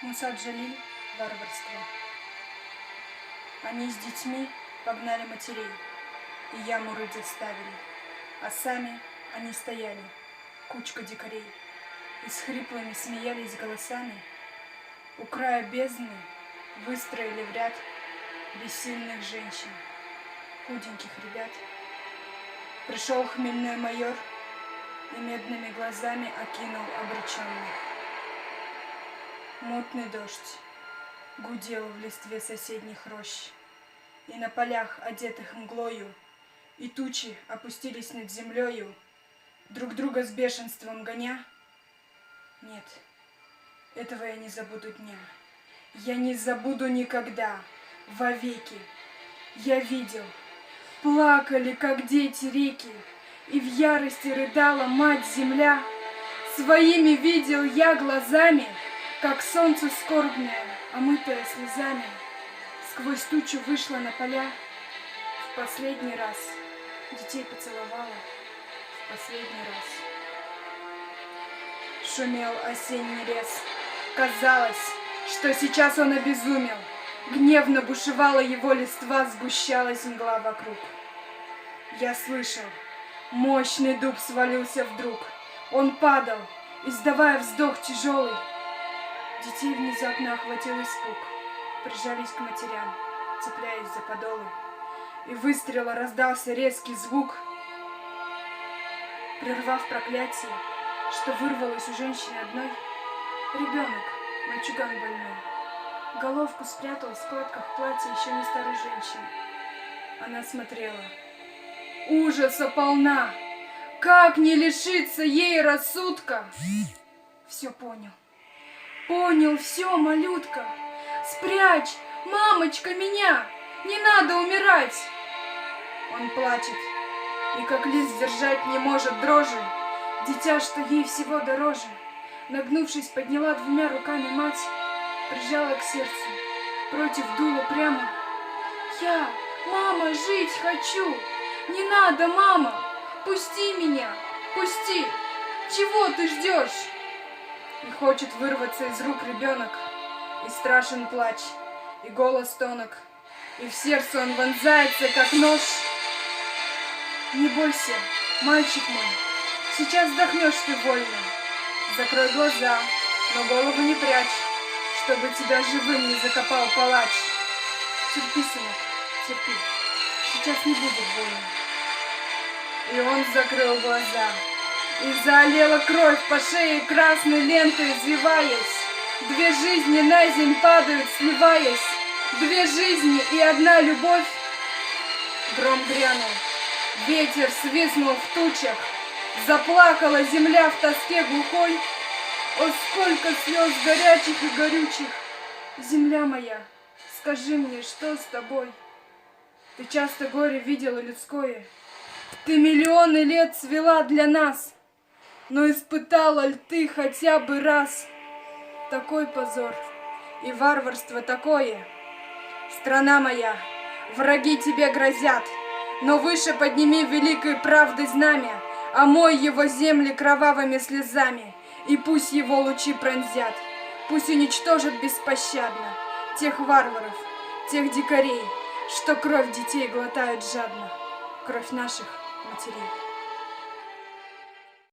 Муса Джалиль. Варварство. Они с детьми погнали матерей и яму рыть заставили, а сами они стояли, кучка дикарей, и с хриплыми смеялись голосами. У края бездны выстроили в ряд бессильных женщин, худеньких ребят. Пришел хмельной майор и медными глазами окинул обреченных. Мутный дождь гудел в листве соседних рощ, и на полях, одетых мглою, и тучи опустились над землею, друг друга с бешенством гоня. Нет, этого я не забуду дня, я не забуду никогда, вовеки. Я видел, плакали, как дети, реки, и в ярости рыдала мать-земля. Своими видел я глазами, как солнце скорбное, омытое слезами, сквозь тучу вышла на поля, в последний раз детей поцеловала, в последний раз. Шумел осенний лес, казалось, что сейчас он обезумел, гневно бушевала его листва, сгущалась мгла вокруг. Я слышал, мощный дуб свалился вдруг, он падал, издавая вздох тяжелый. Детей внезапно охватил испуг, прижались к матерям, цепляясь за подолы. И выстрела раздался резкий звук, прервав проклятие, что вырвалось у женщины одной. Ребенок, мальчуган больной, головку спрятал в складках платья еще не старой женщины. Она смотрела. Ужаса полна! Как не лишиться ей рассудка? Все понял. Понял все, малютка. Спрячь, мамочка, меня! Не надо умирать! Он плачет, и как лист сдержать не может дрожи. Дитя, что ей всего дороже, нагнувшись, подняла двумя руками мать, прижала к сердцу, против дула прямо. Я, мама, жить хочу! Не надо, мама! Пусти меня! Пусти! Чего ты ждешь? И хочет вырваться из рук ребенок, и страшен плач, и голос тонок, и в сердце он вонзается, как нож. Не бойся, мальчик мой, сейчас вздохнешь ты вольно. Закрой глаза, но голову не прячь, чтобы тебя живым не закопал палач. Терпи, сынок, терпи, сейчас не будет больно. И он закрыл глаза, и залила кровь по шее красной лентой, извиваясь. Две жизни на земь падают, сливаясь. Две жизни и одна любовь. Гром грянул, ветер свистнул в тучах, заплакала земля в тоске глухой. О, сколько слез горячих и горючих! Земля моя, скажи мне, что с тобой? Ты часто горе видела людское, ты миллионы лет цвела для нас, но испытала ли ты хотя бы раз такой позор и варварство такое? Страна моя, враги тебе грозят, но выше подними великой правды знамя, омой его земли кровавыми слезами, и пусть его лучи пронзят, пусть уничтожат беспощадно тех варваров, тех дикарей, что кровь детей глотают жадно, кровь наших матерей.